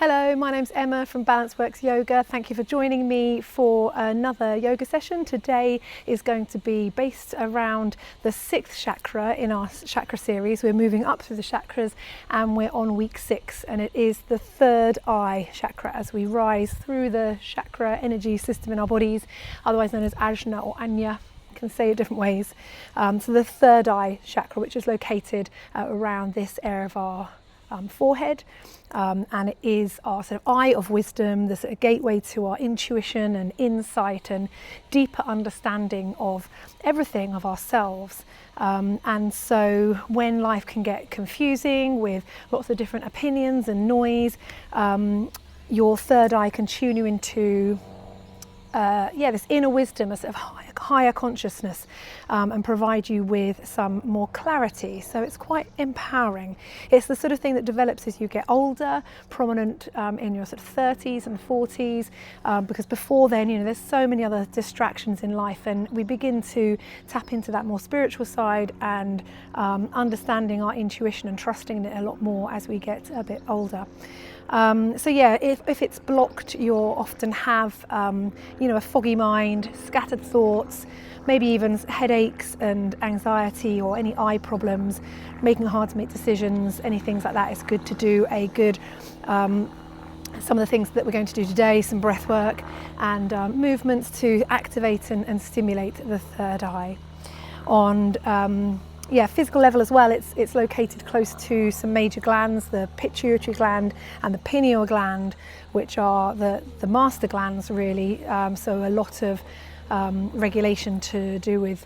Hello, my name's Emma from Balanceworks Yoga. Thank you for joining me for another yoga session. Today is going to be based around the 6th chakra in our chakra series. We're moving up through the chakras and we're on week 6, and it is the third eye chakra as we rise through the chakra energy system in our bodies, otherwise known as Ajna or Ajna. Can say it different ways. So the third eye chakra, which is located around this area of our forehead, and it is our sort of eye of wisdom, the sort of gateway to our intuition and insight and deeper understanding of everything of ourselves. And so when life can get confusing with lots of different opinions and noise, your third eye can tune you into this inner wisdom, a sort of higher consciousness, and provide you with some more clarity. So it's quite empowering. It's the sort of thing that develops as you get older, prominent in your sort of 30s and 40s, because before then, there's so many other distractions in life, and we begin to tap into that more spiritual side and understanding our intuition and trusting in it a lot more as we get a bit older. If it's blocked, you'll often have, a foggy mind, scattered thoughts, maybe even headaches and anxiety or any eye problems, making it hard to make decisions, any things like that. It's good to do some of the things that we're going to do today, some breath work and movements to activate and stimulate the third eye. Physical level as well, it's located close to some major glands, the pituitary gland and the pineal gland, which are the master glands really, so a lot of regulation to do with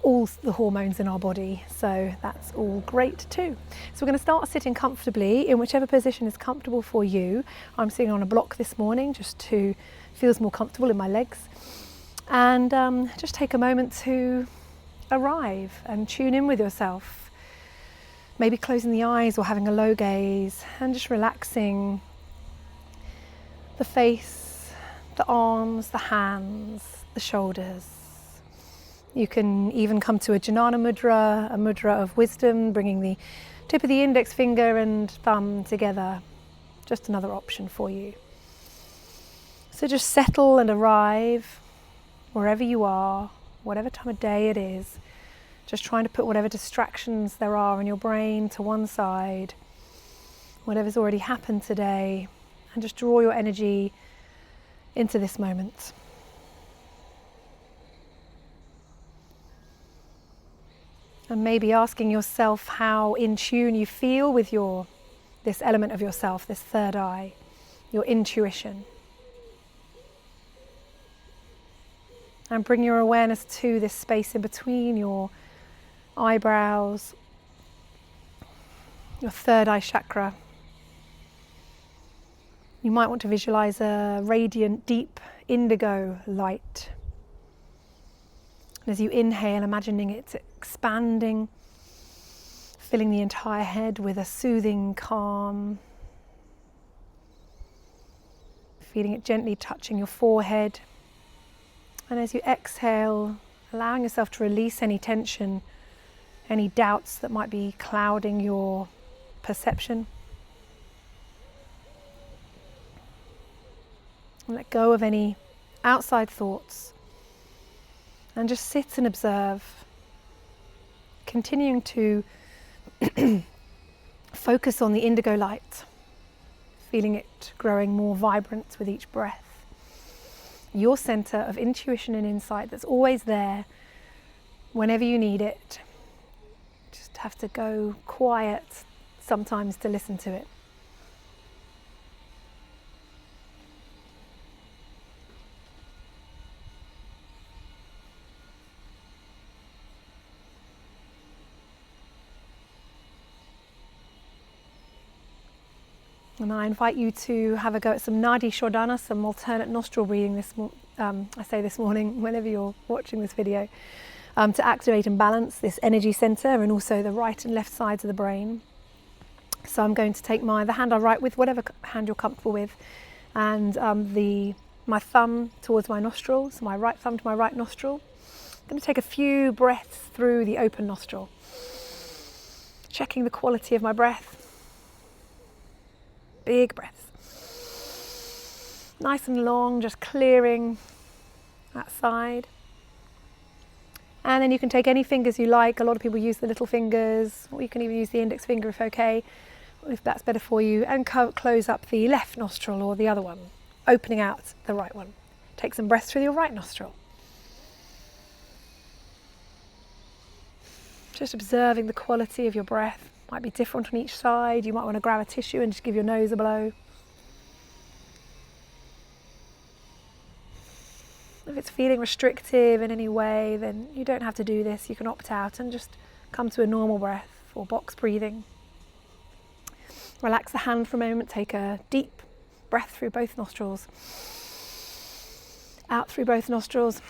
all the hormones in our body, so that's all great too. So we're going to start sitting comfortably in whichever position is comfortable for you. I'm sitting on a block this morning just to feels more comfortable in my legs, and just take a moment to arrive and tune in with yourself, maybe closing the eyes or having a low gaze and just relaxing the face, the arms, the hands, the shoulders. You can even come to a Jnana mudra, a mudra of wisdom, bringing the tip of the index finger and thumb together. Just another option for you. So just settle and arrive wherever you are, whatever time of day it is, just trying to put whatever distractions there are in your brain to one side, whatever's already happened today, and just draw your energy into this moment. And maybe asking yourself how in tune you feel with this element of yourself, this third eye, your intuition. And bring your awareness to this space in between your eyebrows, your third eye chakra. You might want to visualize a radiant, deep indigo light. And as you inhale, imagining it expanding, filling the entire head with a soothing calm, feeling it gently touching your forehead. And as you exhale, allowing yourself to release any tension, any doubts that might be clouding your perception. And let go of any outside thoughts. And just sit and observe, continuing to focus on the indigo light, feeling it growing more vibrant with each breath. Your center of intuition and insight that's always there whenever you need it. Just have to go quiet sometimes to listen to it. And I invite you to have a go at some Nadi Shodhana, some alternate nostril breathing this morning, whenever you're watching this video, to activate and balance this energy center and also the right and left sides of the brain. So I'm going to take the hand I write with, whatever hand you're comfortable with, and my thumb towards my nostril, so my right thumb to my right nostril. I'm going to take a few breaths through the open nostril, checking the quality of my breath. big breaths. Nice and long, just clearing that side. And then you can take any fingers you like. A lot of people use the little fingers, or you can even use the index finger if okay, if that's better for you, and close up the left nostril or the other one, opening out the right one. Take some breaths through your right nostril. Just observing the quality of your breath. Might be different on each side. You might want to grab a tissue and just give your nose a blow. If it's feeling restrictive in any way, then you don't have to do this. You can opt out and just come to a normal breath or box breathing. Relax the hand for a moment. Take a deep breath through both nostrils. Out through both nostrils.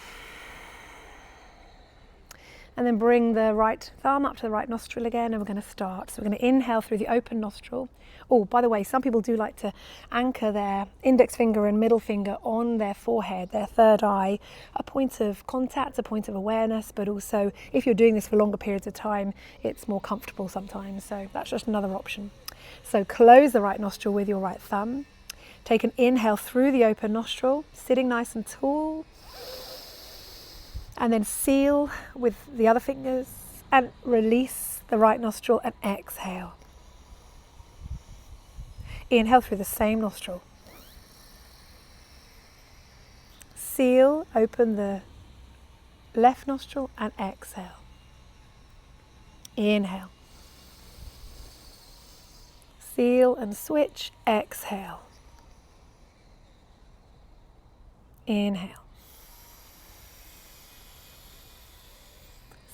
And then bring the right thumb up to the right nostril again, and we're going to start. So we're going to inhale through the open nostril. Oh, by the way, some people do like to anchor their index finger and middle finger on their forehead, their third eye, a point of contact, a point of awareness, but also if you're doing this for longer periods of time, it's more comfortable sometimes. So that's just another option. So close the right nostril with your right thumb. Take an inhale through the open nostril, sitting nice and tall. And then seal with the other fingers and release the right nostril and exhale. Inhale through the same nostril. Seal, open the left nostril and exhale. Inhale. Seal and switch, exhale. Inhale.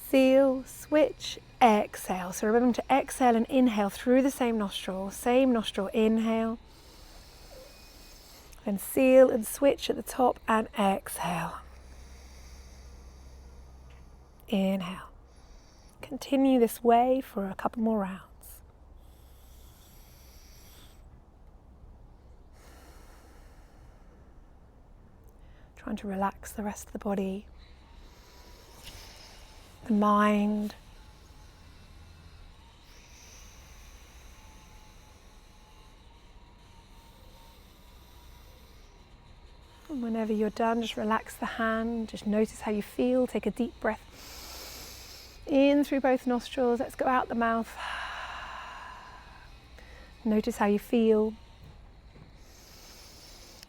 Seal, switch, exhale. So remember to exhale and inhale through the same nostril, inhale. Then seal and switch at the top and exhale. Inhale. Continue this way for a couple more rounds. Trying to relax the rest of the body. The mind. And whenever you're done, just relax the hand, just notice how you feel. Take a deep breath in through both nostrils. Let's go out the mouth. Notice how you feel.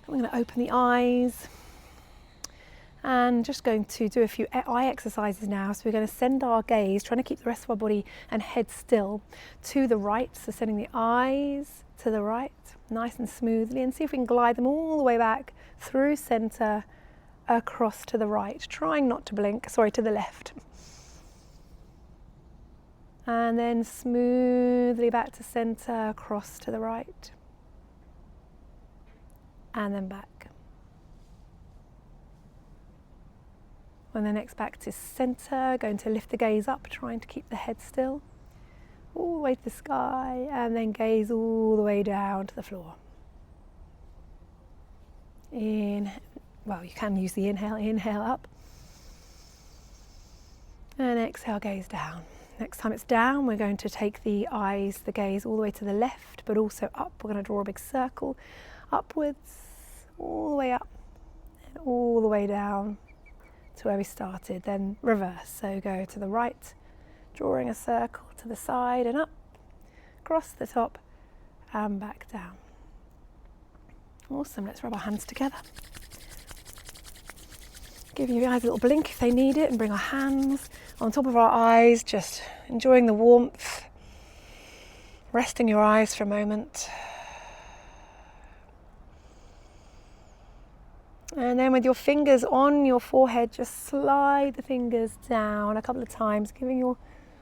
We're going to open the eyes. And just going to do a few eye exercises now. So we're going to send our gaze, trying to keep the rest of our body and head still, to the right. So sending the eyes to the right, nice and smoothly, and see if we can glide them all the way back through center, across to the right, trying not to blink, to the left. And then smoothly back to center, across to the right, and then back. And then next back to center, going to lift the gaze up, trying to keep the head still, all the way to the sky, and then gaze all the way down to the floor. You can use the inhale up, and exhale, gaze down. Next time it's down, we're going to take the gaze all the way to the left, but also up. We're going to draw a big circle upwards, all the way up, and all the way down to where we started. Then reverse, so go to the right, drawing a circle to the side and up, across the top and back down. Awesome, let's rub our hands together. Give your eyes a little blink if they need it, and bring our hands on top of our eyes, just enjoying the warmth, resting your eyes for a moment. And then with your fingers on your forehead, just slide the fingers down a couple of times, giving your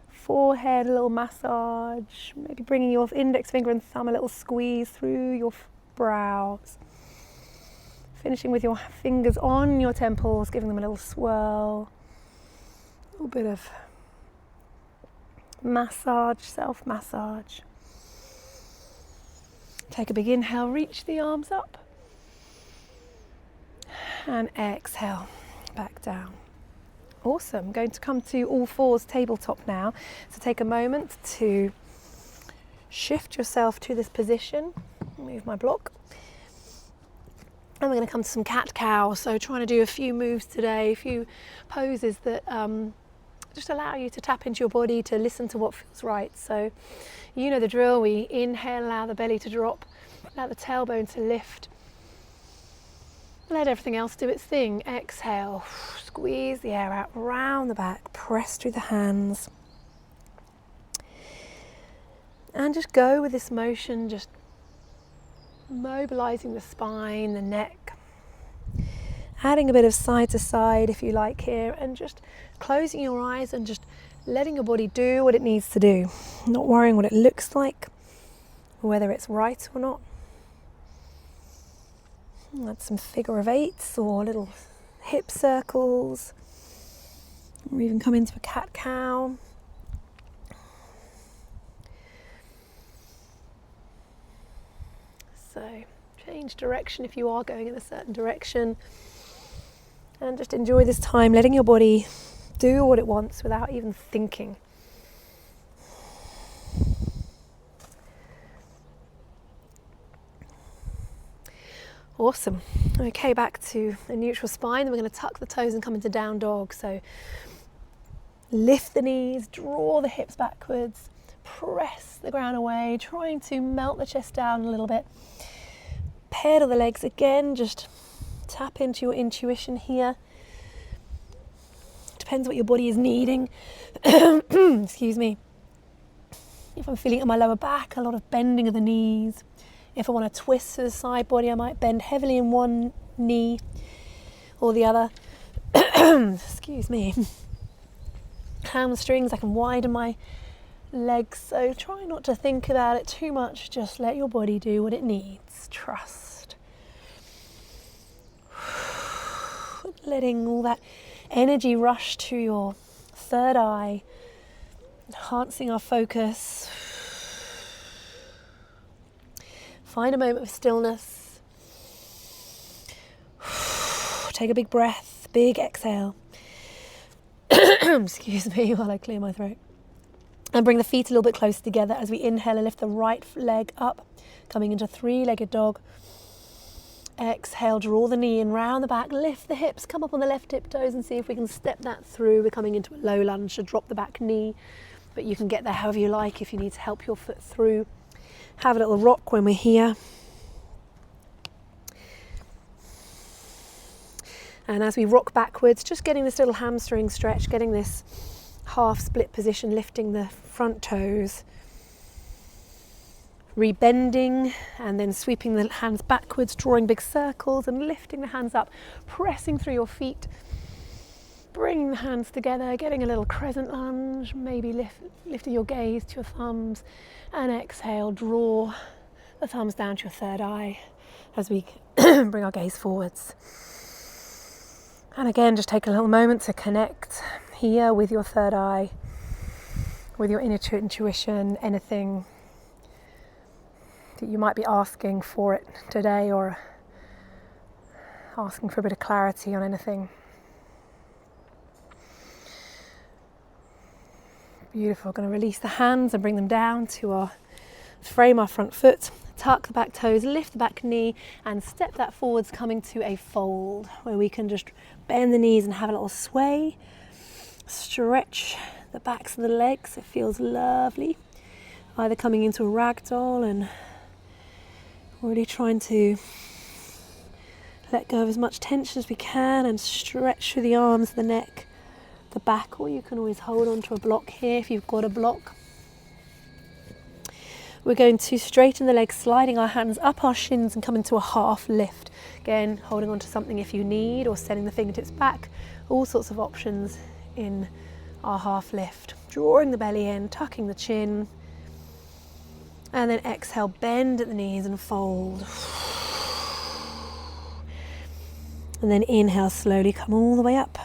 forehead a little massage, maybe bringing your index finger and thumb a little squeeze through your brows. Finishing with your fingers on your temples, giving them a little swirl, a little bit of massage, self-massage. Take a big inhale, reach the arms up. And exhale, back down. Awesome. Going to come to all fours tabletop now. So take a moment to shift yourself to this position. Move my block. And we're going to come to some cat-cow. So trying to do a few moves today, a few poses that just allow you to tap into your body, to listen to what feels right. So you know the drill. We inhale, allow the belly to drop, allow the tailbone to lift. Let everything else do its thing. Exhale, squeeze the air out, round the back, press through the hands. And just go with this motion, just mobilizing the spine, the neck, adding a bit of side to side if you like here, and just closing your eyes and just letting your body do what it needs to do, not worrying what it looks like, whether it's right or not. Add some figure of eights or little hip circles, or even come into a cat-cow. So change direction if you are going in a certain direction, and just enjoy this time letting your body do what it wants without even thinking. Awesome. Okay, back to a neutral spine. Then we're going to tuck the toes and come into down dog. So lift the knees, draw the hips backwards, press the ground away, trying to melt the chest down a little bit. Pedal the legs again, just tap into your intuition here. Depends what your body is needing. Excuse me. If I'm feeling it in my lower back, a lot of bending of the knees. If I want to twist to the side body, I might bend heavily in one knee or the other. Excuse me. Hamstrings, I can widen my legs, so try not to think about it too much. Just let your body do what it needs. Trust. Letting all that energy rush to your third eye, enhancing our focus. Find a moment of stillness. Take a big breath, big exhale. Excuse me while I clear my throat. And bring the feet a little bit closer together as we inhale and lift the right leg up, coming into three-legged dog. Exhale, draw the knee in round the back, lift the hips, come up on the left tiptoes and see if we can step that through. We're coming into a low lunge to drop the back knee, but you can get there however you like if you need to help your foot through. Have a little rock when we're here. And as we rock backwards, just getting this little hamstring stretch, getting this half split position, lifting the front toes, rebending and then sweeping the hands backwards, drawing big circles and lifting the hands up, pressing through your feet, bringing the hands together, getting a little crescent lunge, maybe lifting your gaze to your thumbs, and exhale, draw the thumbs down to your third eye as we bring our gaze forwards. And again, just take a little moment to connect here with your third eye, with your inner intuition, anything that you might be asking for it today, or asking for a bit of clarity on anything. Beautiful. Going to release the hands and bring them down to frame our front foot. Tuck the back toes, lift the back knee and step that forwards, coming to a fold where we can just bend the knees and have a little sway. Stretch the backs of the legs. It feels lovely. Either coming into a ragdoll and really trying to let go of as much tension as we can and stretch through the arms, the neck, the back, or you can always hold on to a block here if you've got a block. We're going to straighten the legs, sliding our hands up our shins and come into a half lift. Again, holding on to something if you need, or sending the fingertips back. All sorts of options in our half lift. Drawing the belly in, tucking the chin. And then exhale, bend at the knees and fold. And then inhale, slowly come all the way up.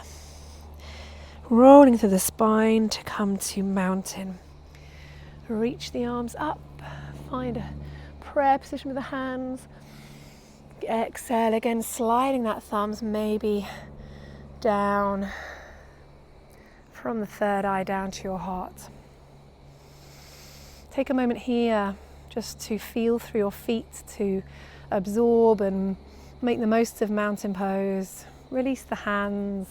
Rolling through the spine to come to mountain. Reach the arms up. Find a prayer position with the hands. Exhale again, sliding that thumbs maybe down from the third eye down to your heart. Take a moment here just to feel through your feet, to absorb and make the most of mountain pose. Release the hands,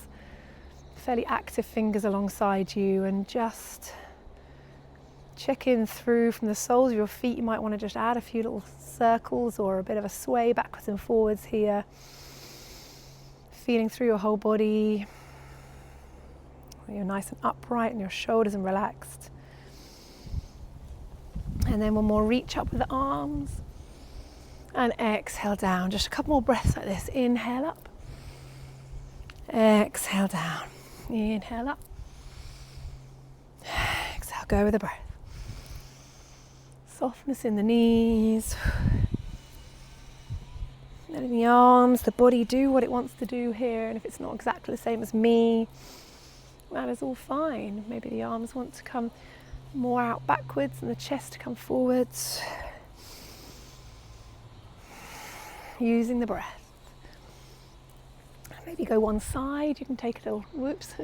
fairly active fingers alongside you, and just check in through from the soles of your feet. You might want to just add a few little circles or a bit of a sway backwards and forwards here. Feeling through your whole body. You're nice and upright and your shoulders and relaxed. And then one more reach up with the arms. And exhale down. Just a couple more breaths like this. Inhale up. Exhale down. Inhale up. Exhale, go with the breath. Softness in the knees. Letting the arms, the body do what it wants to do here. And if it's not exactly the same as me, that is all fine. Maybe the arms want to come more out backwards and the chest to come forwards. Using the breath. Maybe go one side. You can take a little whoops.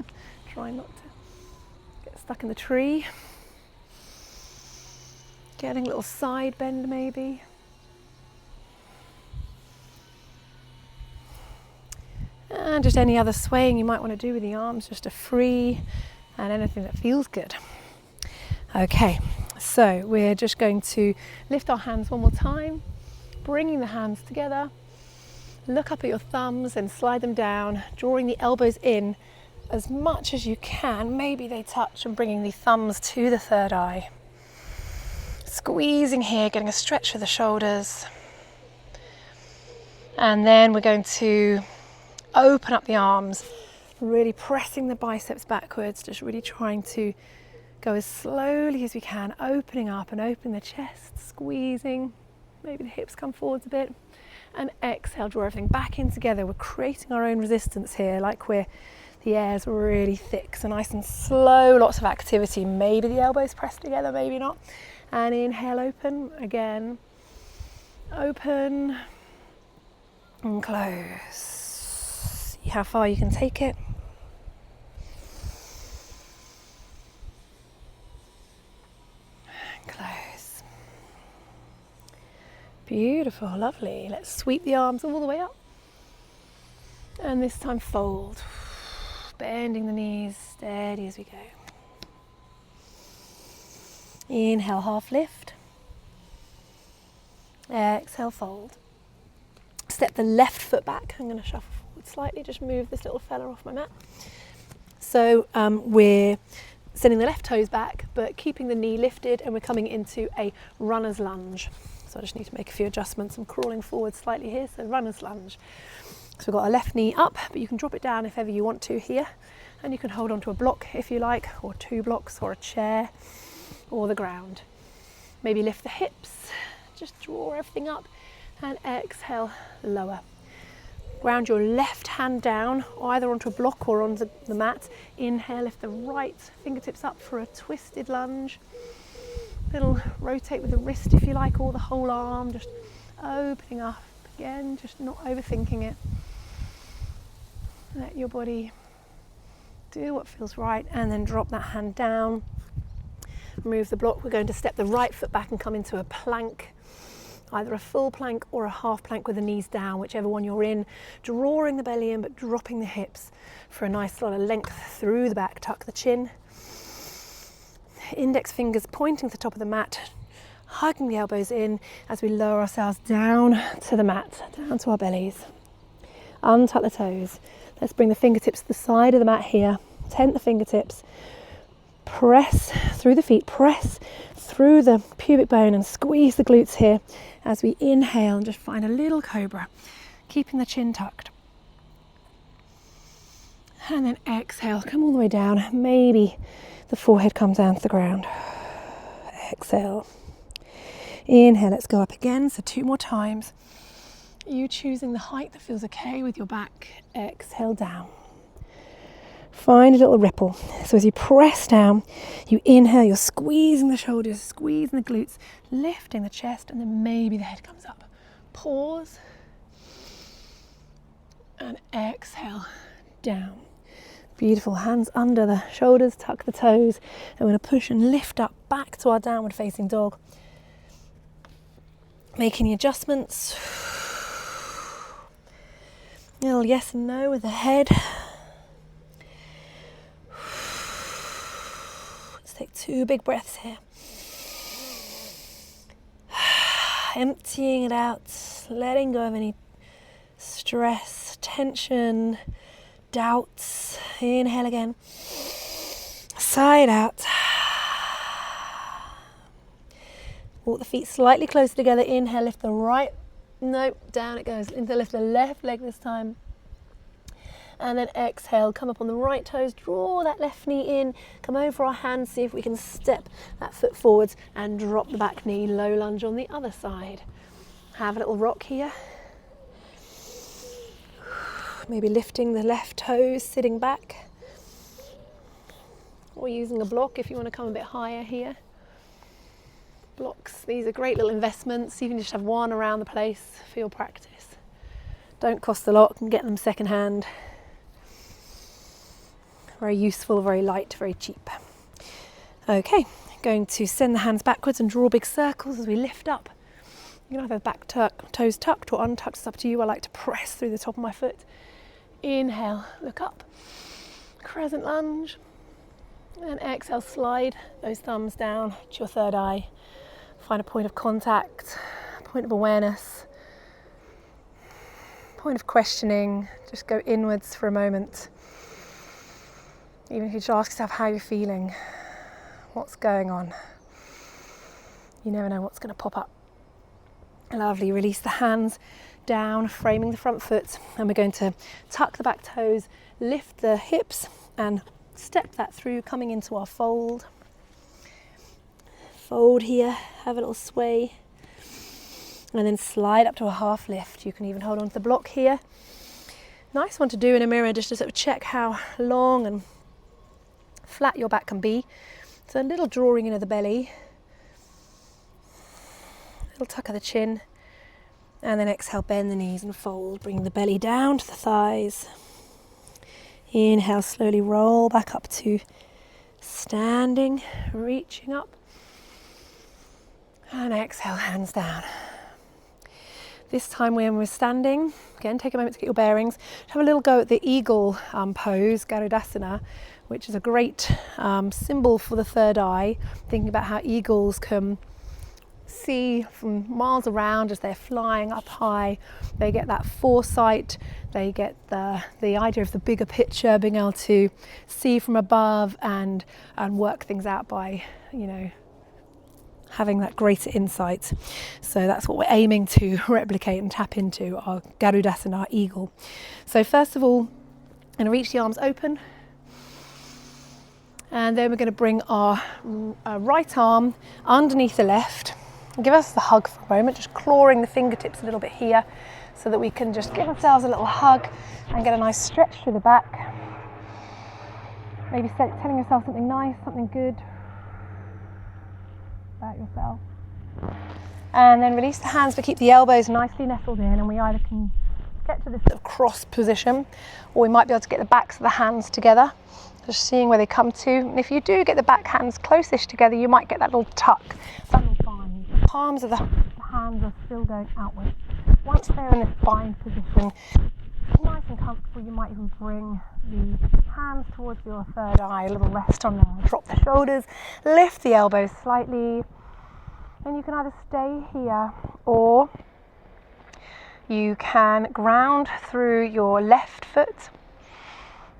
Try not to get stuck in the tree. Getting a little side bend maybe. And just any other swaying you might want to do with the arms, just a free and anything that feels good. Okay, so we're just going to lift our hands one more time, bringing the hands together. Look up at your thumbs and slide them down, drawing the elbows in as much as you can. Maybe they touch, and bringing the thumbs to the third eye. Squeezing here, getting a stretch for the shoulders. And then we're going to open up the arms, really pressing the biceps backwards, just really trying to go as slowly as we can, opening up and opening the chest, squeezing. Maybe the hips come forwards a bit. And exhale, draw everything back in together. We're creating our own resistance here, like the air's really thick, so nice and slow, lots of activity. Maybe the elbows press together, maybe not. And inhale, open again. Open and close. See how far you can take it. Close. Beautiful, lovely. Let's sweep the arms all the way up. And this time fold. Bending the knees, steady as we go. Inhale, half lift. Exhale, fold. Step the left foot back. I'm going to shuffle forward slightly, just move this little fella off my mat. So we're sending the left toes back, but keeping the knee lifted, and we're coming into a runner's lunge. So I just need to make a few adjustments. I'm crawling forward slightly here, so runner's lunge. So we've got our left knee up, but you can drop it down if ever you want to here. And you can hold onto a block if you like, or 2 blocks, or a chair, or the ground. Maybe lift the hips, just draw everything up, and exhale, lower. Ground your left hand down, either onto a block or onto the mat. Inhale, lift the right fingertips up for a twisted lunge. Little rotate with the wrist if you like, or the whole arm, just opening up again, just not overthinking it. Let your body do what feels right, and then drop that hand down. Move the block. We're going to step the right foot back and come into a plank, either a full plank or a half plank with the knees down, whichever one you're in. Drawing the belly in, but dropping the hips for a nice lot of length through the back. Tuck the chin. Index fingers pointing to the top of the mat, hugging the elbows in as we lower ourselves down to the mat, down to our bellies. Untuck the toes. Let's bring the fingertips to the side of the mat here. Tent the fingertips. Press through the feet, press through the pubic bone and squeeze the glutes here as we inhale and just find a little cobra, keeping the chin tucked. And then exhale, come all the way down. Maybe the forehead comes down to the ground. Exhale. Inhale, let's go up again. So 2 more times. You choosing the height that feels okay with your back. Exhale down. Find a little ripple. So as you press down, you inhale, you're squeezing the shoulders, squeezing the glutes, lifting the chest, and then maybe the head comes up. Pause. And exhale down. Beautiful. Hands under the shoulders, tuck the toes. And we're going to push and lift up back to our downward facing dog. Make any adjustments. A little yes and no with the head. Let's take 2 big breaths here. Emptying it out, letting go of any stress, tension, doubts. Inhale again. Side out. Walk the feet slightly closer together. Inhale, lift the right. No, down it goes. Inhale, lift the left leg this time. And then exhale, come up on the right toes, draw that left knee in, come over our hands, see if we can step that foot forwards and drop the back knee, low lunge on the other side. Have a little rock here. Maybe lifting the left toes, sitting back. Or using a block if you want to come a bit higher here. Blocks, these are great little investments. You can just have one around the place for your practice. Don't cost a lot, you can get them second hand. Very useful, very light, very cheap. Okay, going to send the hands backwards and draw big circles as we lift up. You can either have back toes tucked or untucked, it's up to you. I like to press through the top of my foot. Inhale, look up, crescent lunge. And exhale, slide those thumbs down to your third eye. Find a point of contact, point of awareness, point of questioning. Just go inwards for a moment. Even if you just ask yourself how you're feeling, what's going on. You never know what's going to pop up. Lovely, release the hands down, framing the front foot, and we're going to tuck the back toes, lift the hips and step that through, coming into our fold. Fold here, have a little sway, and then slide up to a half lift. You can even hold on to the block here. Nice one to do in a mirror, just to sort of check how long and flat your back can be. So a little drawing in of the belly, a little tuck of the chin, and then exhale, bend the knees and fold, bring the belly down to the thighs. Inhale, slowly roll back up to standing, reaching up. And exhale, hands down. This time when we're standing, again, take a moment to get your bearings. Have a little go at the eagle pose, Garudasana, which is a great symbol for the third eye. Thinking about how eagles can see from miles around as they're flying up high. They get that foresight, they get the idea of the bigger picture, being able to see from above and work things out by, having that greater insight. So that's what we're aiming to replicate and tap into, our Garudasana, our eagle. So first of all, I'm going to reach the arms open, and then we're going to bring our right arm underneath the left. Give us the hug for a moment, just clawing the fingertips a little bit here so that we can just give ourselves a little hug and get a nice stretch through the back. Maybe telling yourself something nice, something good about yourself. And then release the hands, but keep the elbows nicely nestled in, and we either can get to this sort of cross position, or we might be able to get the backs of the hands together, just seeing where they come to. And if you do get the back hands closest together, you might get that little tuck, that little bind. The palms of the hands are still going outwards. Once they're in this bind position, nice and comfortable, you might even bring the hands towards your third eye, a little rest on there. Drop the shoulders, lift the elbows slightly, and you can either stay here or you can ground through your left foot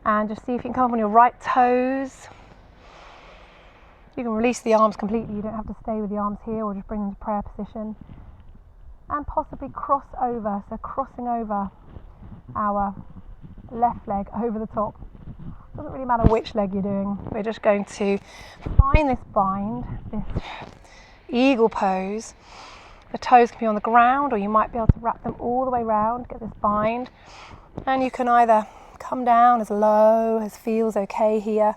and just see if you can come up on your right toes. You can release the arms completely, you don't have to stay with the arms here, or just bring them to prayer position. And possibly cross over, so crossing over our left leg over the top. Doesn't really matter which leg you're doing, we're just going to find this bind, this eagle pose. The toes can be on the ground, or you might be able to wrap them all the way around, get this bind. And you can either come down as low as feels okay here.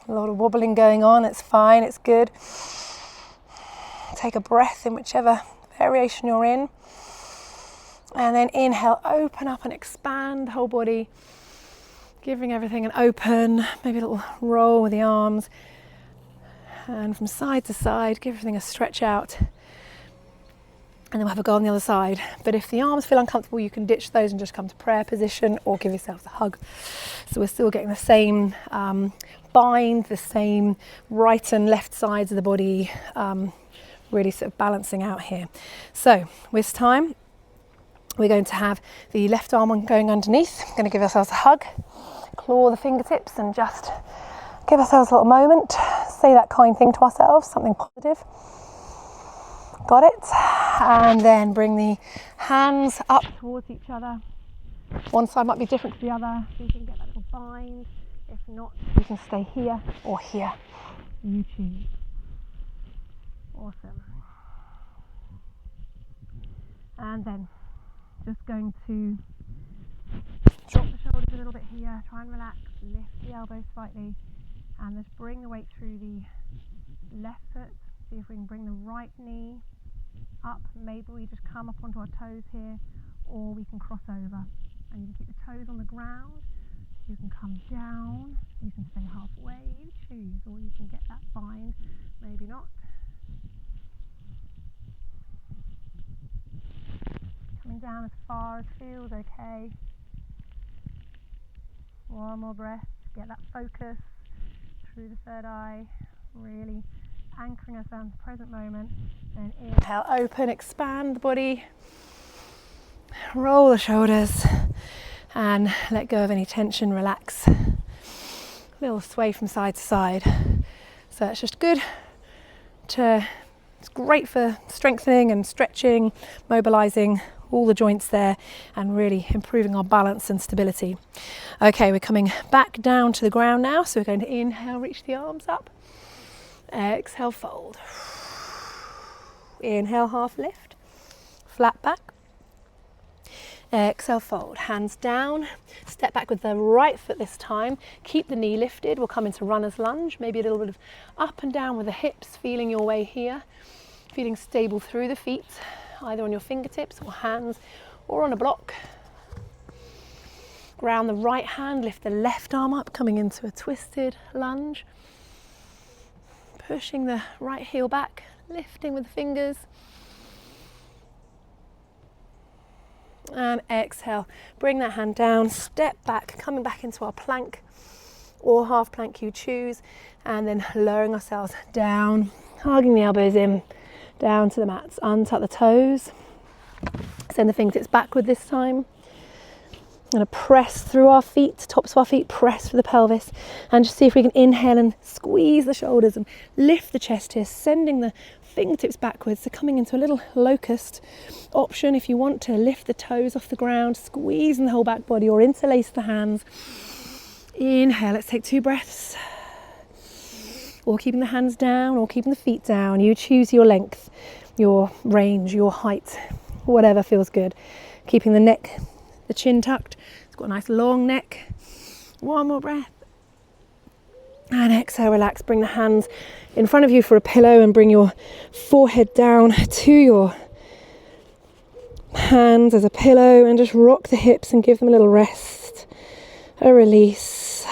A lot of wobbling going on, it's fine, it's good. Take a breath in whichever variation you're in. And then inhale, open up and expand the whole body, giving everything an open, maybe a little roll with the arms. And from side to side, give everything a stretch out. And then we'll have a go on the other side. But if the arms feel uncomfortable, you can ditch those and just come to prayer position or give yourself a hug. So we're still getting the same bind, the same right and left sides of the body, really sort of balancing out here. So this time, we're going to have the left arm going underneath. We're going to give ourselves a hug, claw the fingertips and just give ourselves a little moment. Say that kind thing to ourselves, something positive. Got it? And then bring the hands up towards each other. One side might be different to the other, so you can get that little bind. If not, you can stay here or here. You choose. Awesome. And then just going to drop the shoulders a little bit here, try and relax, lift the elbows slightly, and just bring the weight through the left foot. See if we can bring the right knee up. Maybe we just come up onto our toes here, or we can cross over. And you can keep the toes on the ground. You can come down. You can stay halfway. You choose, or you can get that bind. Maybe not. Coming down as far as feels okay. One more breath. Get that focus through the third eye. Really anchoring us down to the present moment. Then inhale, open, expand the body. Roll the shoulders and let go of any tension, relax. Little sway from side to side. So it's just good it's great for strengthening and stretching, mobilizing all the joints there and really improving our balance and stability. Okay, we're coming back down to the ground now. So we're going to inhale, reach the arms up. Exhale, fold. Inhale, half lift. Flat back. Exhale, fold. Hands down. Step back with the right foot this time. Keep the knee lifted. We'll come into runner's lunge. Maybe a little bit of up and down with the hips, feeling your way here. Feeling stable through the feet, either on your fingertips or hands or on a block. Ground the right hand, lift the left arm up, coming into a twisted lunge. Pushing the right heel back, lifting with the fingers. And exhale, bring that hand down, step back, coming back into our plank or half plank, you choose, and then lowering ourselves down, hugging the elbows in, down to the mats. Untuck the toes, send the fingertips backward this time. I'm going to press through our feet, tops of our feet, press for the pelvis, and just see if we can inhale and squeeze the shoulders and lift the chest here, sending the fingertips backwards. So coming into a little locust option if you want to lift the toes off the ground, squeezing the whole back body or interlace the hands. Inhale, let's take 2 breaths. Or keeping the hands down or keeping the feet down. You choose your length, your range, your height, whatever feels good. Keeping the neck, the chin tucked. It's got a nice long neck. One more breath. And exhale, relax. Bring the hands in front of you for a pillow and bring your forehead down to your hands as a pillow and just rock the hips and give them a little rest, a release.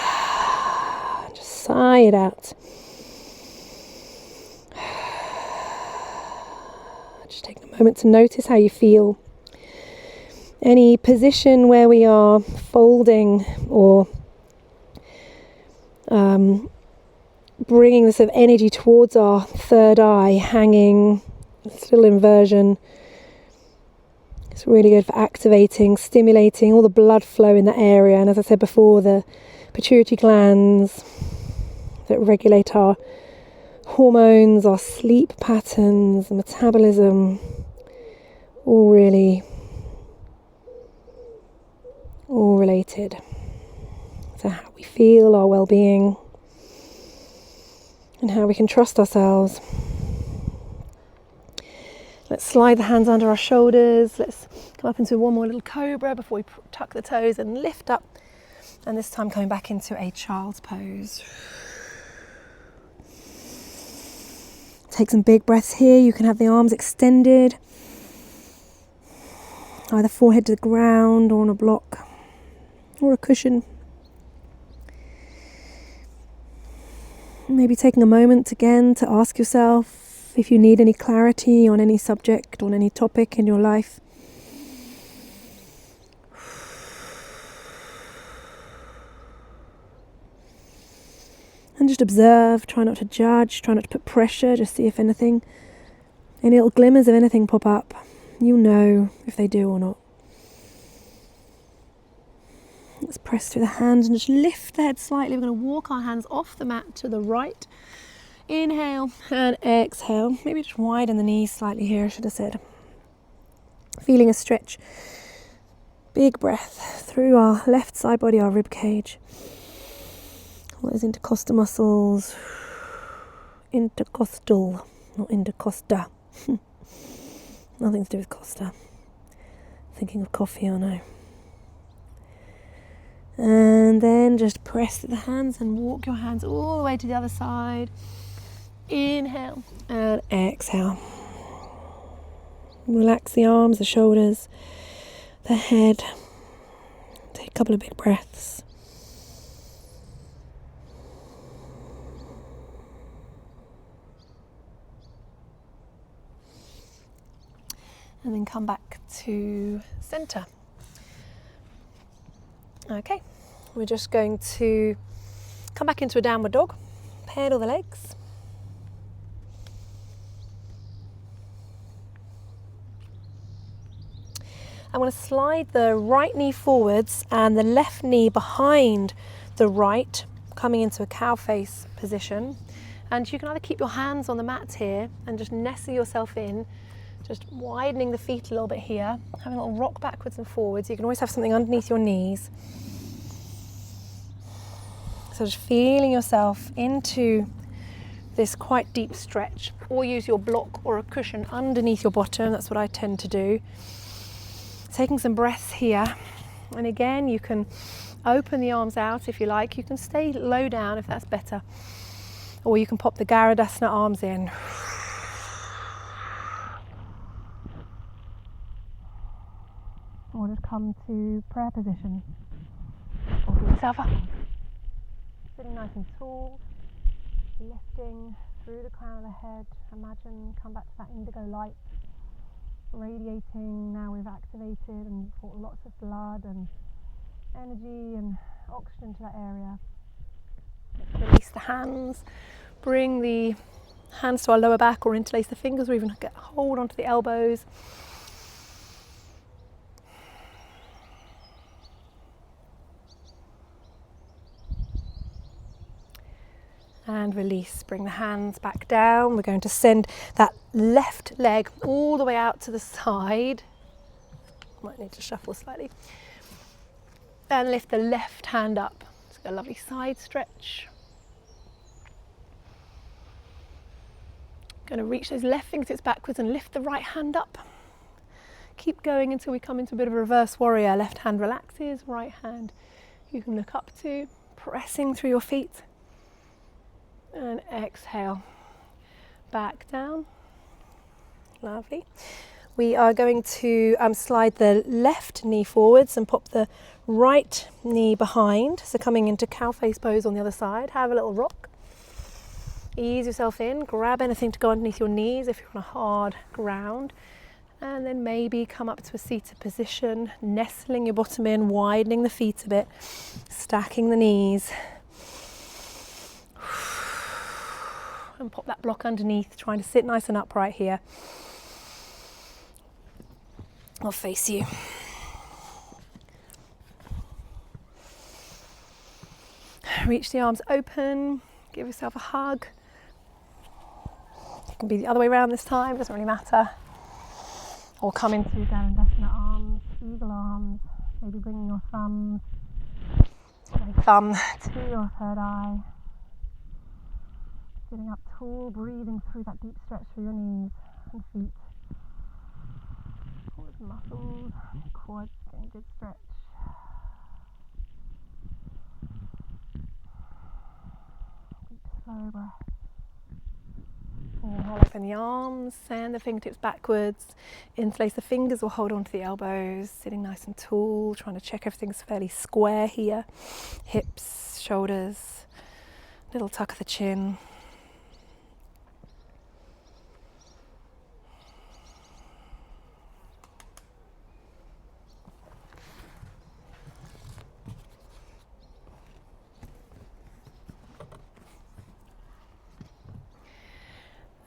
Just sigh it out. Just take a moment to notice how you feel. Any position where we are folding or bringing this sort of energy towards our third eye, hanging, this little inversion. It's really good for activating, stimulating all the blood flow in that area. And as I said before, the pituitary glands that regulate our hormones, our sleep patterns, metabolism, all related to how we feel, our well-being, and how we can trust ourselves. Let's slide the hands under our shoulders. Let's come up into one more little cobra before we tuck the toes and lift up. And this time coming back into a child's pose. Take some big breaths here. You can have the arms extended, either forehead to the ground or on a block or a cushion. Maybe taking a moment again to ask yourself, if you need any clarity on any subject, on any topic in your life. And just observe, try not to judge, try not to put pressure, just see if any little glimmers of anything pop up. You'll know if they do or not. Let's press through the hands and just lift the head slightly. We're going to walk our hands off the mat to the right. Inhale and exhale. Maybe just widen the knees slightly here, I should have said. Feeling a stretch. Big breath through our left side body, our rib cage. All those intercostal muscles. Intercostal, not intercosta. Nothing to do with Costa. Thinking of coffee, I know. And then just press through the hands and walk your hands all the way to the other side. Inhale and exhale. Relax the arms, the shoulders, the head. Take a couple of big breaths. And then come back to center. Okay, we're just going to come back into a downward dog. Pedal the legs. I'm going to slide the right knee forwards and the left knee behind the right, coming into a cow face position. And you can either keep your hands on the mat here and just nestle yourself in, just widening the feet a little bit here, having a little rock backwards and forwards. You can always have something underneath your knees. So just feeling yourself into this quite deep stretch, or use your block or a cushion underneath your bottom. That's what I tend to do. Taking some breaths here. And again, you can open the arms out if you like. You can stay low down if that's better. Or you can pop the Garudasana arms in. Or just come to prayer position. Open yourself up. Sitting nice and tall. Lifting through the crown of the head. Imagine, come back to that indigo light. Radiating, now we've activated and brought lots of blood and energy and oxygen to that area. Let's release the hands. Bring the hands to our lower back or interlace the fingers or even get hold onto the elbows. And release, bring the hands back down. We're going to send that left leg all the way out to the side. Might need to shuffle slightly. And lift the left hand up. It's a lovely side stretch. Going to reach those left fingertips backwards and lift the right hand up. Keep going until we come into a bit of a reverse warrior. Left hand relaxes, right hand you can look up to, pressing through your feet. And exhale, back down. Lovely. We are going to slide the left knee forwards and pop the right knee behind. So coming into cow face pose on the other side. Have a little rock. Ease yourself in. Grab anything to go underneath your knees if you're on a hard ground. And then maybe come up to a seated position, nestling your bottom in, widening the feet a bit, stacking the knees. And pop that block underneath, trying to sit nice and upright here. I'll face you. Reach the arms open, give yourself a hug. It can be the other way around this time, doesn't really matter. Or come into Garudasana arms, eagle arms, maybe bringing your thumb to your third eye. Sitting up tall, breathing through that deep stretch through your knees and feet. All those muscles, quads, getting a good stretch. Deep, slow breath. Inhale, open the arms, send the fingertips backwards. Interlace the fingers or hold on to the elbows. Sitting nice and tall, trying to check everything's fairly square here. Hips, shoulders, little tuck of the chin.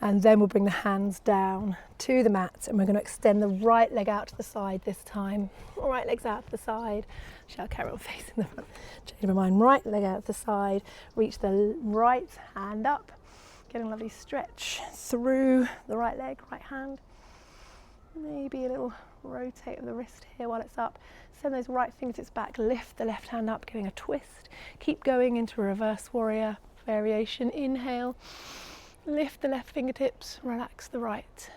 And then we'll bring the hands down to the mat, and we're going to extend the right leg out to the side this time. Right leg's out to the side. Shall carry on facing the front. Change my mind. Right leg out to the side. Reach the right hand up. Getting a lovely stretch through the right leg, right hand. Maybe a little rotate of the wrist here while it's up. Send those right fingertips back. Lift the left hand up, getting a twist. Keep going into a reverse warrior variation. Inhale. Lift the left fingertips, relax the right.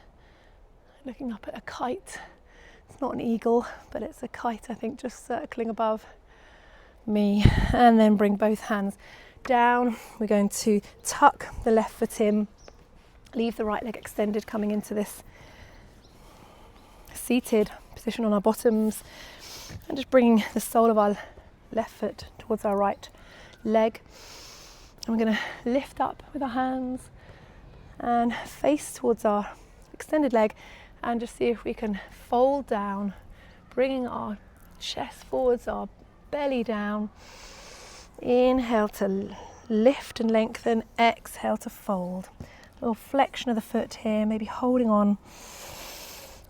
Looking up at a kite. It's not an eagle, but it's a kite, I think, just circling above me. And then bring both hands down. We're going to tuck the left foot in. Leave the right leg extended, coming into this seated position on our bottoms. And just bringing the sole of our left foot towards our right leg. And we're going to lift up with our hands and face towards our extended leg, and just see if we can fold down, bringing our chest forwards, our belly down. Inhale to lift and lengthen, exhale to fold. A little flexion of the foot here, maybe holding on.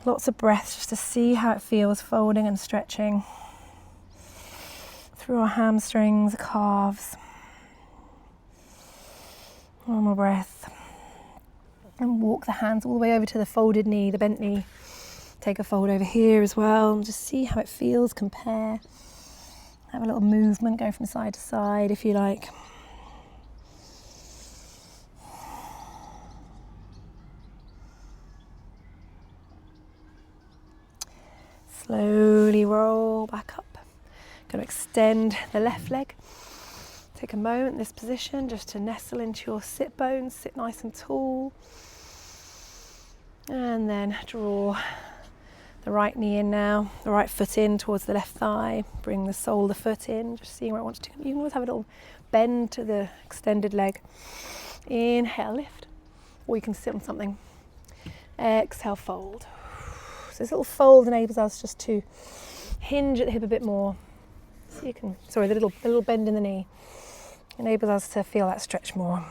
Lots of breath just to see how it feels, folding and stretching through our hamstrings, calves. One more breath. And walk the hands all the way over to the folded knee, the bent knee. Take a fold over here as well, and just see how it feels, compare. Have a little movement, go from side to side if you like. Slowly roll back up. Going to extend the left leg. Take a moment in this position just to nestle into your sit bones, sit nice and tall. And then draw the right knee in now, the right foot in towards the left thigh. Bring the sole of the foot in, just seeing where I want to. You can always have a little bend to the extended leg. Inhale, lift. Or you can sit on something. Exhale, fold. So this little fold enables us just to hinge at the hip a bit more. So you can, the little bend in the knee enables us to feel that stretch more.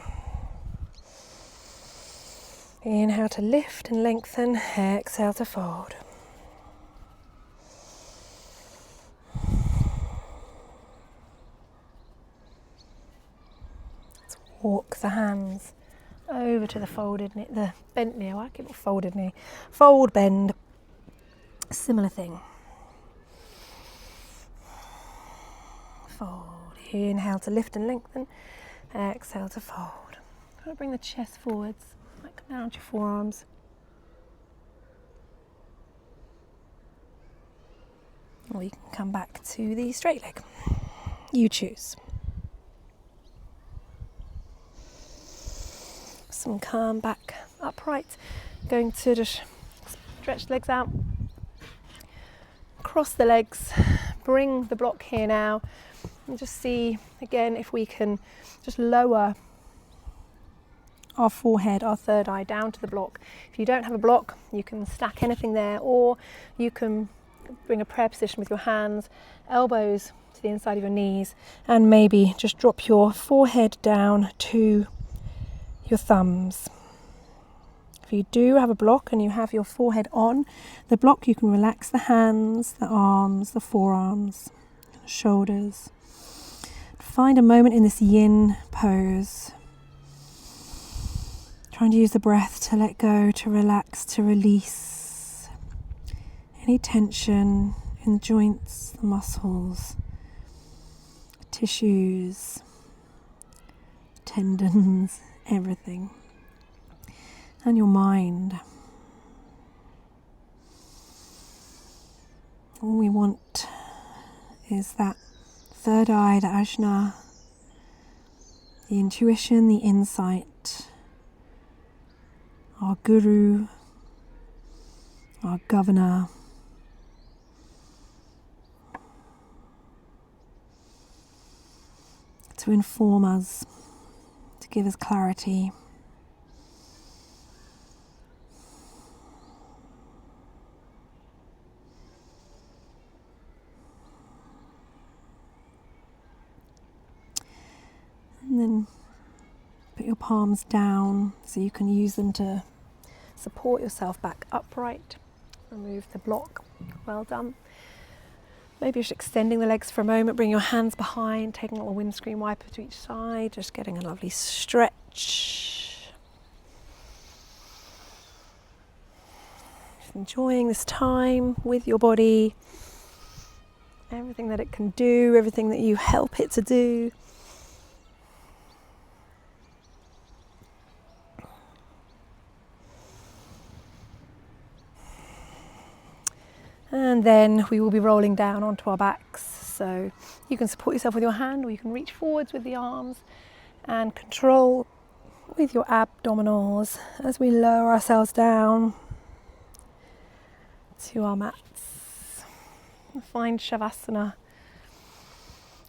Inhale to lift and lengthen, exhale to fold. Let's walk the hands over to the folded knee, the bent knee. I keep it folded knee. Fold, bend, similar thing. Fold. Inhale to lift and lengthen, exhale to fold. Kind of bring the chest forwards. Might come down to your forearms. Or you can come back to the straight leg. You choose. Some calm back upright. Going to just stretch the legs out. Cross the legs. Bring the block here now. And just see again if we can just lower our forehead, our third eye down to the block. If you don't have a block, you can stack anything there, or you can bring a prayer position with your hands, elbows to the inside of your knees, and maybe just drop your forehead down to your thumbs. If you do have a block and you have your forehead on the block, you can relax the hands, the arms, the forearms, the shoulders. Find a moment in this yin pose. Trying to use the breath to let go, to relax, to release any tension in the joints, the muscles, tissues, tendons, everything. And your mind. All we want is that third eye, the Ajna, the intuition, the insight, our guru, our governor, to inform us, to give us clarity. And then put your palms down so you can use them to support yourself back upright. Remove the block. Well done. Maybe just extending the legs for a moment. Bring your hands behind, taking a little windscreen wiper to each side, just getting a lovely stretch. Just enjoying this time with your body, everything that it can do, everything that you help it to do. And then we will be rolling down onto our backs. So you can support yourself with your hand, or you can reach forwards with the arms and control with your abdominals as we lower ourselves down to our mats. Find Shavasana.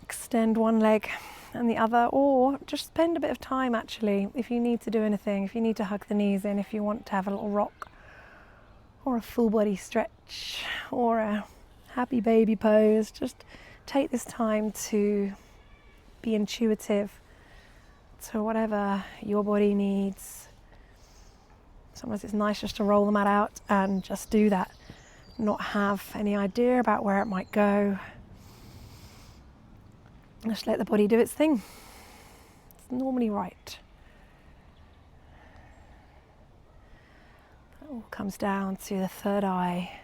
Extend one leg and the other, or just spend a bit of time actually if you need to do anything, if you need to hug the knees in, if you want to have a little rock, or a full body stretch, or a happy baby pose. Just take this time to be intuitive to whatever your body needs. Sometimes it's nice just to roll the mat out and just do that, not have any idea about where it might go. Just let the body do its thing. It's normally right. All comes down to the third eye,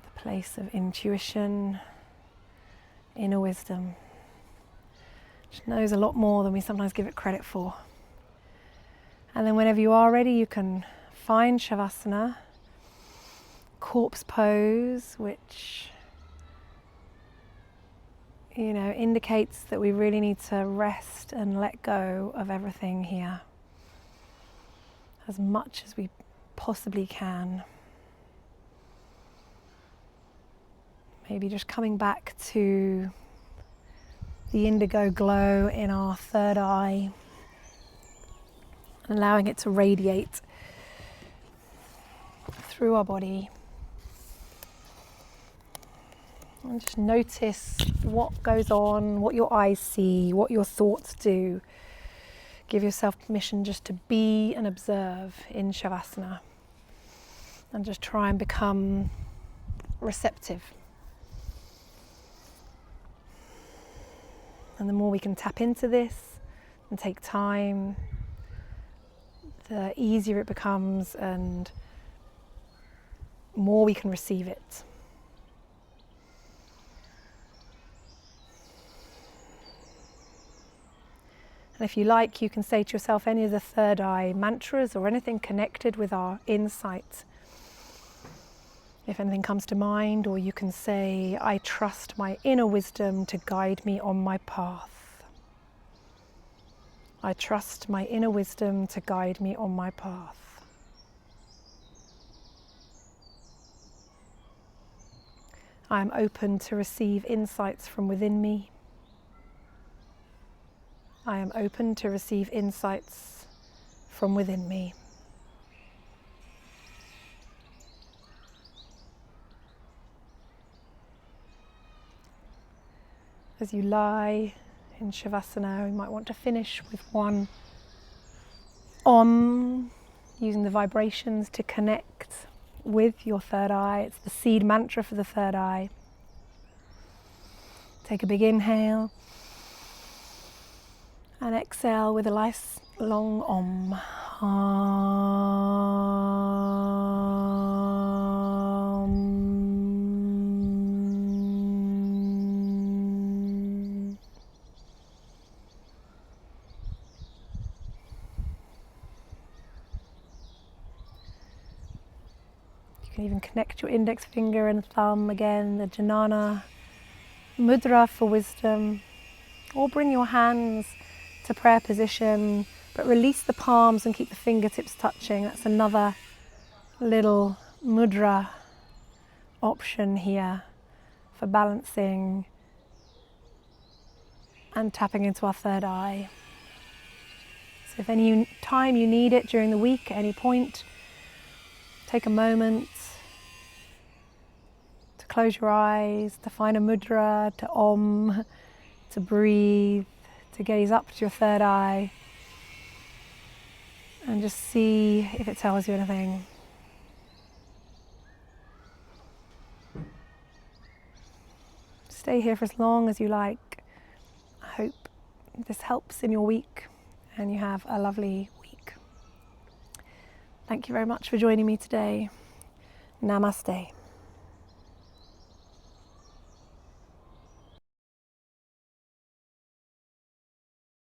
the place of intuition, inner wisdom, which knows a lot more than we sometimes give it credit for. And then whenever you are ready, you can find Shavasana, corpse pose, which indicates that we really need to rest and let go of everything here as much as we possibly can. Maybe just coming back to the indigo glow in our third eye and allowing it to radiate through our body. And just notice what goes on, what your eyes see, what your thoughts do. Give yourself permission just to be and observe in Shavasana, and just try and become receptive. And the more we can tap into this and take time, the easier it becomes and more we can receive it. And if you like, you can say to yourself any of the third eye mantras or anything connected with our insight. If anything comes to mind, or you can say, I trust my inner wisdom to guide me on my path. I trust my inner wisdom to guide me on my path. I am open to receive insights from within me. I am open to receive insights from within me. As you lie in Shavasana, you might want to finish with one Om, using the vibrations to connect with your third eye. It's the seed mantra for the third eye. Take a big inhale. And exhale with a nice long Om. You can even connect your index finger and thumb again, the Jnana mudra for wisdom, or bring your hands to prayer position, but release the palms and keep the fingertips touching. That's another little mudra option here for balancing and tapping into our third eye. So if any time you need it during the week, at any point, take a moment to close your eyes, to find a mudra, to Om, to breathe, to gaze up to your third eye and just see if it tells you anything. Stay here for as long as you like. I hope this helps in your week and you have a lovely week. Thank you very much for joining me today. Namaste.